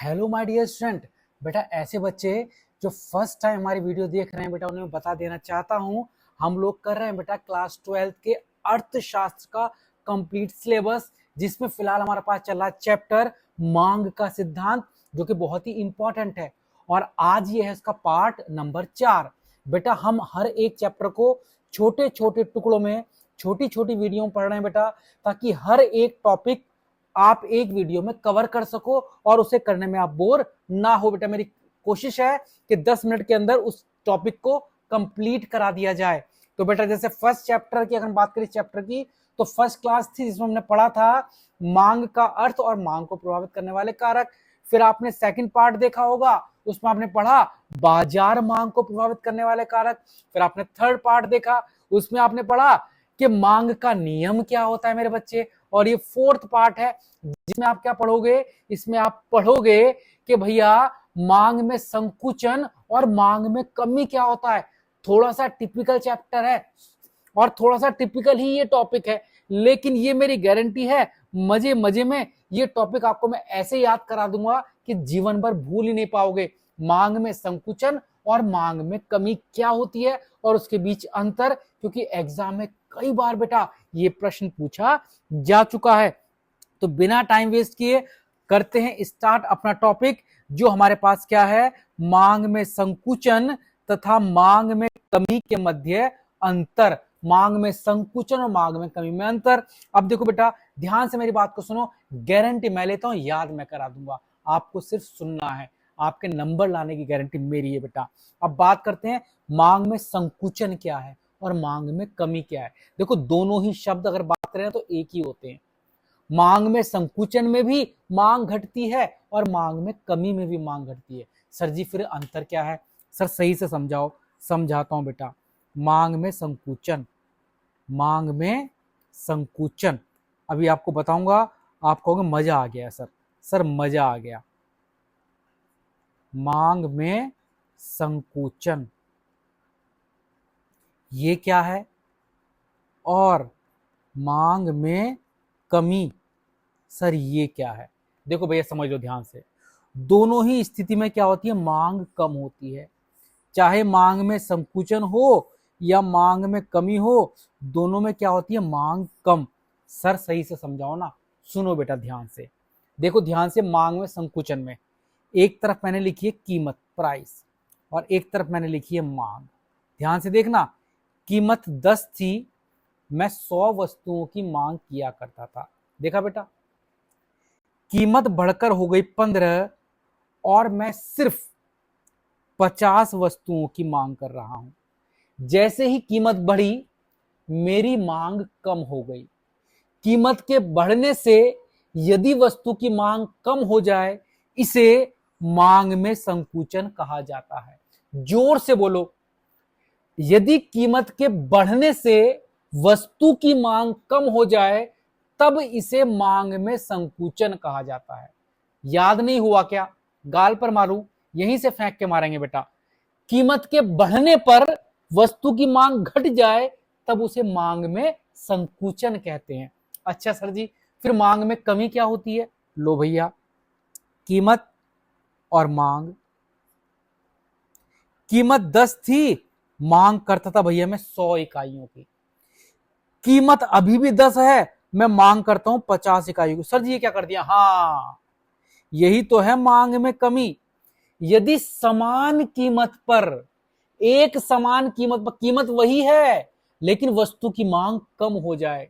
Hello my dear student. बेटा ऐसे बच्चे जो फर्स्ट टाइम हमारी वीडियो देख रहे हैं बेटा उन्हें बता देना चाहता हूं, हम लोग कर रहे हैं बेटा क्लास 12 के अर्थशास्त्र का कंप्लीट सिलेबस, जिसमें फिलहाल हमारे पास चल रहा है चैप्टर मांग का सिद्धांत, जो कि बहुत ही इंपॉर्टेंट है। और आज ये है इसका पार्ट नंबर 4। बेटा हम हर एक चैप्टर को छोटे छोटे टुकड़ों में छोटी छोटी वीडियो में पढ़ रहे हैं बेटा, ताकि हर एक टॉपिक आप एक वीडियो में कवर कर सको और उसे करने में आप बोर ना हो। बेटा मेरी कोशिश है कि 10 मिनट के अंदर उस टॉपिक को कंप्लीट करा दिया जाए। तो बेटा जैसे फर्स्ट चैप्टर की अगर बात करें चैप्टर की, तो फर्स्ट क्लास थी जिसमें हमने पढ़ा था मांग का अर्थ और मांग को प्रभावित करने वाले कारक। फिर आपने सेकंड पार्ट देखा होगा, उसमें आपने पढ़ा बाजार मांग को प्रभावित करने वाले कारक। फिर आपने थर्ड पार्ट देखा, उसमें आपने पढ़ा कि मांग का नियम क्या होता है मेरे बच्चे। और ये फोर्थ पार्ट है जिसमें आप क्या पढ़ोगे, इसमें आप पढ़ोगे कि भैया मांग में संकुचन और मांग में कमी क्या होता है। थोड़ा सा टिपिकल चैप्टर है और थोड़ा सा टिपिकल ही ये टॉपिक है, लेकिन ये मेरी गारंटी है मजे मजे में ये टॉपिक आपको मैं ऐसे याद करा दूंगा कि जीवन भर भूल ही नहीं पाओगे। मांग में संकुचन और मांग में कमी क्या होती है और उसके बीच अंतर, क्योंकि एग्जाम में कई बार बेटा ये प्रश्न पूछा जा चुका है। तो बिना टाइम वेस्ट किए करते हैं स्टार्ट अपना टॉपिक, जो हमारे पास क्या है, मांग में संकुचन तथा मांग में कमी के मध्य अंतर। मांग में संकुचन और मांग में कमी में अंतर। अब देखो बेटा ध्यान से मेरी बात को सुनो, गारंटी मैं लेता हूं, याद मैं करा दूंगा, आपको सिर्फ सुनना है, आपके नंबर लाने की गारंटी मेरी है बेटा। अब बात करते हैं मांग में संकुचन क्या है और मांग में कमी क्या है। देखो दोनों ही शब्द अगर बात करें तो एक ही होते हैं। मांग में संकुचन में भी मांग घटती है और मांग में कमी में भी मांग घटती है। सर जी फिर अंतर क्या है? सर सही से समझाओ। समझाता हूं बेटा। मांग में संकुचन, मांग में संकुचन अभी आपको बताऊंगा, आप कहोगे मजा आ गया सर। सर मजा आ गया। मांग में संकुचन ये क्या है, और मांग में कमी सर ये क्या है। देखो भैया समझ लो ध्यान से, दोनों ही स्थिति में क्या होती है, मांग कम होती है। चाहे मांग में संकुचन हो या मांग में कमी हो, दोनों में क्या होती है, मांग कम। सर सही से समझाओ ना, सुनो बेटा ध्यान से। देखो ध्यान से, मांग में संकुचन में एक तरफ मैंने लिखी है कीमत प्राइस और एक तरफ मैंने लिखी है मांग। ध्यान से देखना, कीमत 10 थी, मैं 100 वस्तुओं की मांग किया करता था। देखा बेटा, कीमत बढ़कर हो गई 15 और मैं सिर्फ 50 वस्तुओं की मांग कर रहा हूं। जैसे ही कीमत बढ़ी मेरी मांग कम हो गई। कीमत के बढ़ने से यदि वस्तु की मांग कम हो जाए, इसे मांग में संकुचन कहा जाता है। जोर से बोलो, यदि कीमत के बढ़ने से वस्तु की मांग कम हो जाए तब इसे मांग में संकुचन कहा जाता है। याद नहीं हुआ क्या? गाल पर मारूं, यहीं से फेंक के मारेंगे बेटा। कीमत के बढ़ने पर वस्तु की मांग घट जाए तब उसे मांग में संकुचन कहते हैं। अच्छा सर जी फिर मांग में कमी क्या होती है? लो भैया, कीमत और मांग, कीमत 10 थी, मांग करता था भैया मैं 100 इकाइयों की। कीमत अभी भी 10 है, मैं मांग करता हूं 50 इकाइयों की। सर जी ये क्या कर दिया? हाँ यही तो है मांग में कमी। यदि समान कीमत पर, एक समान कीमत पर, कीमत वही है लेकिन वस्तु की मांग कम हो जाए,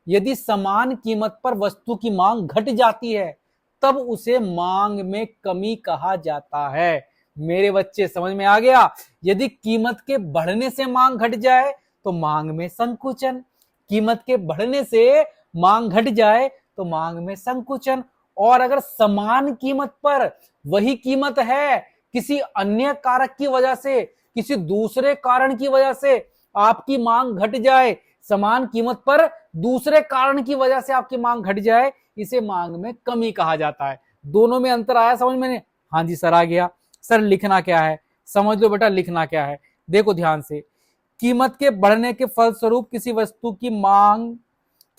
यदि समान कीमत पर वस्तु की मांग घट जाती है तब उसे मांग में कमी कहा जाता है। मेरे बच्चे समझ में आ गया? यदि कीमत के बढ़ने से मांग घट जाए तो मांग में संकुचन, कीमत के बढ़ने से मांग घट जाए तो मांग में संकुचन। और अगर समान कीमत पर वही कीमत है, किसी अन्य कारक की वजह से, किसी दूसरे कारण की वजह से आपकी मांग घट जाए, समान कीमत पर दूसरे कारण की वजह से आपकी मांग घट जाए, इसे मांग में कमी कहा जाता है। दोनों में अंतर आया समझ में? हाँ जी सर आ गया। सर लिखना क्या है? समझ लो बेटा लिखना क्या है। देखो ध्यान से, कीमत के बढ़ने के फलस्वरूप किसी वस्तु की मांग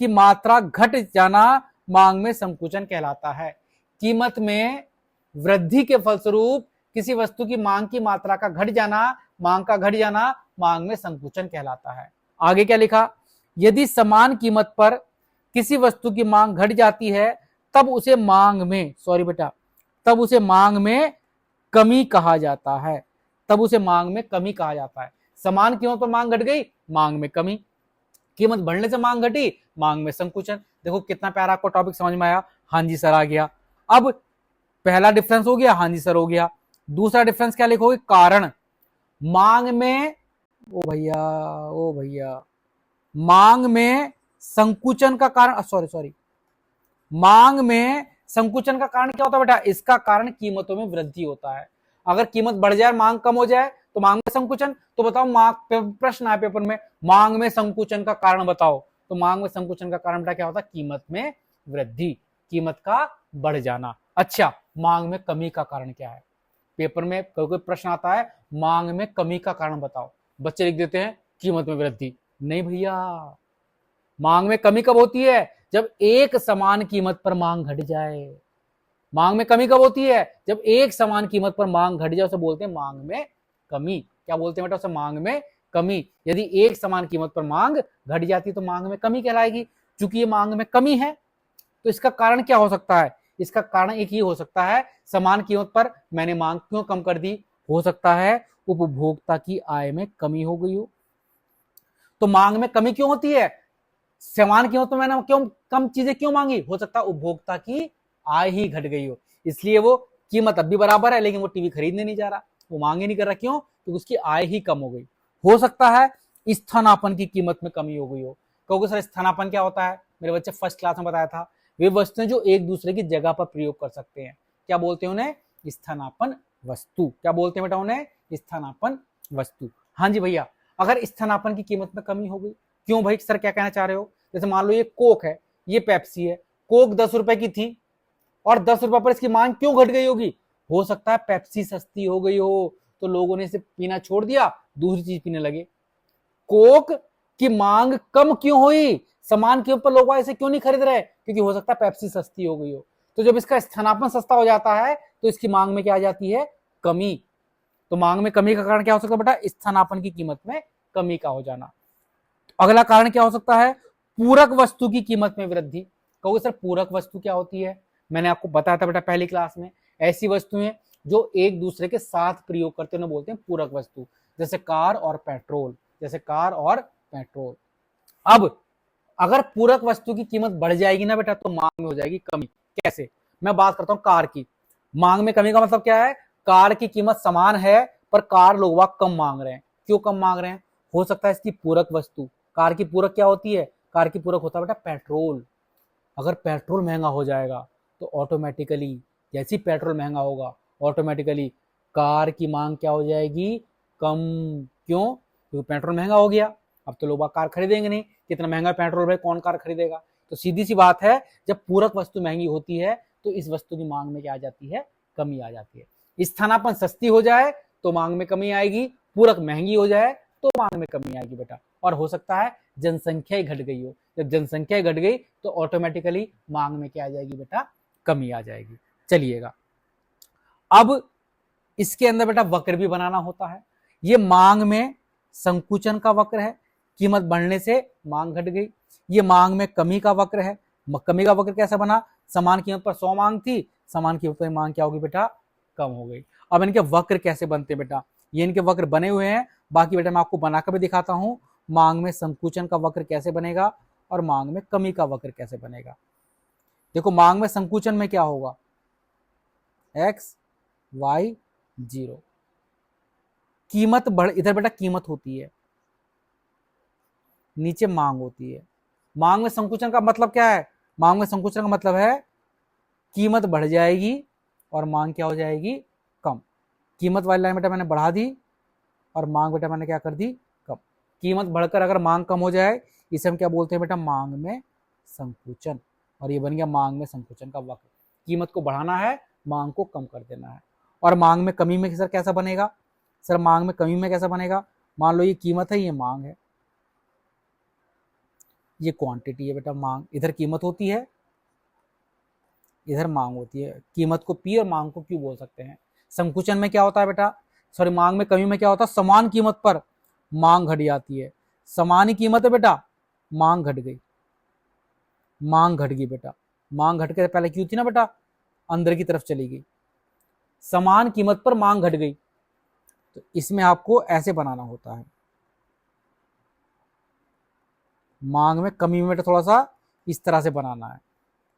की मात्रा घट जाना मांग में संकुचन कहलाता है। कीमत में वृद्धि के फलस्वरूप किसी वस्तु की मांग की मात्रा का घट जाना, मांग का घट जाना मांग में संकुचन कहलाता है। आगे क्या लिखा, यदि समान कीमत पर किसी वस्तु की मांग घट जाती है तब उसे मांग में, सॉरी बेटा, तब उसे मांग में कमी कहा जाता है। तब उसे मांग में कमी कहा जाता है। समान कीमत पर मांग घट गई, मांग में कमी। कीमत बढ़ने से मांग घटी, मांग में संकुचन। देखो कितना प्यारा आपको टॉपिक समझ में आया। हाँ जी सर आ गया। अब पहला डिफरेंस हो गया, हाँ जी सर हो गया। दूसरा डिफरेंस क्या लिखोगे, कारण। मांग में, ओ भैया, ओ भैया, मांग में संकुचन का कारण, सॉरी सॉरी, मांग में संकुचन का कारण क्या होता है बेटा, इसका कारण कीमतों में वृद्धि होता है। अगर कीमत बढ़ जाए, मांग कम हो जाए तो मांग में संकुचन। तो बताओ, मांग प्रश्न आए पेपर में, मांग में संकुचन का कारण बताओ। तो मांग में संकुचन का कारण बेटा क्या होता है, कीमत में वृद्धि, कीमत का बढ़ जाना। अच्छा, मांग में कमी का कारण क्या है, पेपर में कोई प्रश्न आता है मांग में कमी का कारण बताओ, बच्चे लिख देते हैं कीमत में वृद्धि। नहीं भैया, मांग में कमी कब होती है, जब एक समान कीमत पर मांग घट जाए। मांग में कमी कब होती है, जब एक समान कीमत पर मांग घट जाए, उसे बोलते हैं मांग में कमी। क्या बोलते हैं बेटा, उसे मांग में कमी। यदि एक समान कीमत पर मांग घट जाती तो मांग में कमी कहलाएगी। चूंकि ये मांग में कमी है तो इसका कारण क्या हो सकता है, इसका कारण एक ही हो सकता है, समान कीमत पर मैंने मांग क्यों कम कर दी, हो सकता है उपभोक्ता की आय में कमी हो गई हो। तो मांग में कमी क्यों होती है, समान कीमत पर मैंने क्यों कम चीजें क्यों मांगी, हो सकता है उपभोक्ता की आय ही घट गई हो, इसलिए वो कीमत अब भी बराबर है लेकिन वो टीवी खरीदने नहीं जा रहा, वो मांग ही नहीं कर रहा। क्यों, क्योंकि उसकी आय ही कम हो गई। हो सकता है स्थानापन की कीमत में कमी हो गई हो। क्योंकि सर स्थानापन क्या होता है, मेरे बच्चे फर्स्ट क्लास में बताया था, वे वस्तुएं जो एक दूसरे की जगह पर प्रयोग कर सकते हैं, क्या बोलते हैं उन्हें, स्थानापन वस्तु। क्या बोलते हैं बेटा उन्हें, स्थानापन वस्तु। हाँ जी भैया, अगर स्थानापन की कीमत में कमी हो गई, क्यों भाई सर क्या कहना चाह रहे हो, जैसे मान लो ये कोक है, ये पेप्सी है, कोक 10 रुपए की थी और 10 रुपए पर इसकी मांग क्यों घट गई होगी, हो सकता है पेप्सी सस्ती हो गई हो तो लोगों ने इसे पीना छोड़ दिया, दूसरी चीज पीने लगे। कोक की मांग कम क्यों हुई, समान कीमत पर लोग इसे क्यों नहीं खरीद रहे, क्योंकि हो सकता है पेप्सी सस्ती हो गई हो। तो जब इसका स्थानापन सस्ता हो जाता है तो इसकी मांग में क्या आ जाती है, कमी। तो मांग में कमी का कारण क्या हो सकता है बेटा, स्थानापन की कीमत में कमी का हो जाना। अगला कारण क्या हो सकता है, पूरक वस्तु की कीमत में वृद्धि। कहोगे सर पूरक वस्तु क्या होती है, मैंने आपको बताया था बेटा पहली क्लास में, ऐसी वस्तुएं जो एक दूसरे के साथ प्रयोग करते हैं बोलते हैं पूरक वस्तु, जैसे कार और पेट्रोल, जैसे कार और पेट्रोल। अब अगर पूरक वस्तु की कीमत बढ़ जाएगी ना बेटा तो मांग में हो जाएगी कमी। कैसे, मैं बात करता हूं कार की। मांग में कमी का मतलब क्या है, कार की कीमत समान है पर कार लोग कम मांग रहे हैं। क्यों कम मांग रहे हैं, हो सकता है इसकी पूरक वस्तु, कार की पूरक क्या होती है, कार की पूरक होता है बेटा पेट्रोल। अगर पेट्रोल महंगा हो जाएगा तो ऑटोमेटिकली, जैसे ही पेट्रोल महंगा होगा ऑटोमेटिकली कार की मांग क्या हो जाएगी, कम। क्यों, क्योंकि पेट्रोल महंगा हो गया, अब तो लोग कार खरीदेंगे नहीं, कितना महंगा पेट्रोल भाई कौन कार खरीदेगा। तो सीधी सी बात है, जब पूरक वस्तु महंगी होती है तो इस वस्तु की मांग में क्या आ जाती है, कमी आ जाती है। स्थानापन सस्ती हो जाए तो मांग में कमी आएगी, पूरक महंगी हो जाए तो मांग में कमी आएगी बेटा। और हो सकता है जनसंख्या ही घट गई हो, जब जनसंख्या घट गई तो ऑटोमेटिकली मांग में क्या आ जाएगी बेटा, कमी आ जाएगी। चलिएगा, अब इसके अंदर बेटा वक्र भी बनाना होता है। ये मांग में संकुचन का वक्र है, कीमत बढ़ने से मांग घट गई। ये मांग में कमी का वक्र है, कमी का वक्र कैसे बना, समान कीमत पर 100 मांग थी, समान कीमत पर मांग क्या होगी बेटा, कम हो गई। अब इनके वक्र कैसे बनते बेटा, ये इनके वक्र बने हुए हैं, बाकी बेटा मैं आपको बनाकर भी दिखाता हूं, मांग में संकुचन का वक्र कैसे बनेगा और मांग में कमी का वक्र कैसे बनेगा। देखो मांग में संकुचन में क्या होगा, एक्स वाई 0, कीमत बढ़, इधर बेटा कीमत होती है, नीचे मांग होती है। मांग में संकुचन का मतलब क्या है, मांग में संकुचन का मतलब है कीमत बढ़ जाएगी और मांग क्या हो जाएगी, कम। कीमत वाली लाइन बेटा मैंने बढ़ा दी और मांग बेटा मैंने क्या कर दी, कम। कीमत बढ़कर अगर मांग कम हो जाए इसे हम क्या बोलते हैं बेटा, मांग में संकुचन। और ये बन गया मांग में संकुचन का वक्र। कीमत को बढ़ाना है, मांग को कम कर देना है। और मांग में कमी में सर कैसा बनेगा, सर मांग में कमी में कैसा बनेगा, मान लो ये कीमत है, ये मांग है, ये क्वांटिटी है बेटा, मांग इधर कीमत होती है, इधर मांग होती है। कीमत को पी और मांग को क्यू बोल सकते हैं। संकुचन में क्या होता है बेटा, सॉरी मांग में कमी में क्या होता है, समान कीमत पर मांग घट जाती है। समान ही कीमत है बेटा, मांग घट गई, मांग घट गई बेटा, मांग घट के पहले क्यू थी ना बेटा, अंदर की तरफ चली गई। समान कीमत पर मांग घट गई, तो इसमें आपको ऐसे बनाना होता है। मांग में कमी में बेटा थोड़ा सा इस तरह से बनाना है,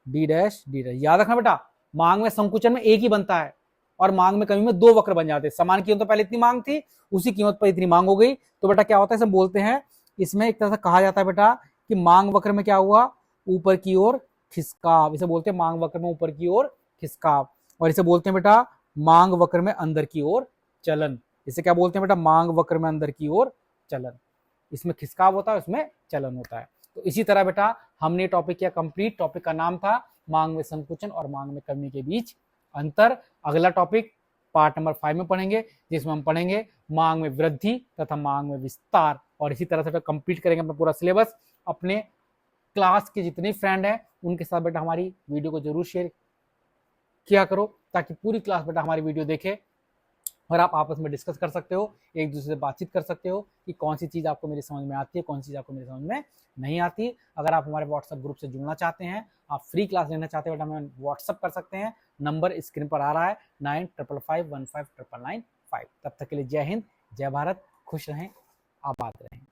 डी डैश डी डैश। याद रखना बेटा, मांग में संकुचन में एक ही बनता है और मांग में कमी में दो वक्र बन जाते हैं। समान कीमत तो पहले इतनी मांग थी, उसी कीमत पर इतनी मांग हो गई, तो बेटा क्या होता है, इसे बोलते हैं, इसमें एक तरह से कहा जाता है बेटा कि मांग वक्र में क्या हुआ, ऊपर की ओर खिसकाव। इसे बोलते हैं मांग वक्र में ऊपर की ओर खिसकाव। और इसे बोलते हैं बेटा मांग वक्र में अंदर की ओर चलन। इसे क्या बोलते हैं बेटा, मांग वक्र में अंदर की ओर चलन। इसमें खिसकाव होता है, उसमें चलन होता है। तो इसी तरह बेटा हमने टॉपिक किया कंप्लीट। टॉपिक का नाम था मांग में संकुचन और मांग में कमी के बीच अंतर। अगला टॉपिक पार्ट नंबर 5 में पढ़ेंगे, जिसमें हम पढ़ेंगे मांग में वृद्धि तथा मांग में विस्तार। और इसी तरह से कंप्लीट करेंगे अपना पूरा सिलेबस। अपने क्लास के जितने फ्रेंड हैं उनके साथ बेटा हमारी वीडियो को जरूर शेयर किया करो, ताकि पूरी क्लास बेटा हमारी वीडियो देखे और आप आपस में डिस्कस कर सकते हो, एक दूसरे से बातचीत कर सकते हो कि कौन सी चीज़ आपको मेरी समझ में आती है, कौन सी चीज़ आपको मेरी समझ में नहीं आती। अगर आप हमारे व्हाट्सएप ग्रुप से जुड़ना चाहते हैं, आप फ्री क्लास लेना चाहते हो, हमें व्हाट्सएप कर सकते हैं। नंबर स्क्रीन पर आ रहा है 9555159995। तब तक के लिए जय हिंद, जय भारत, खुश रहें, आबाद रहें।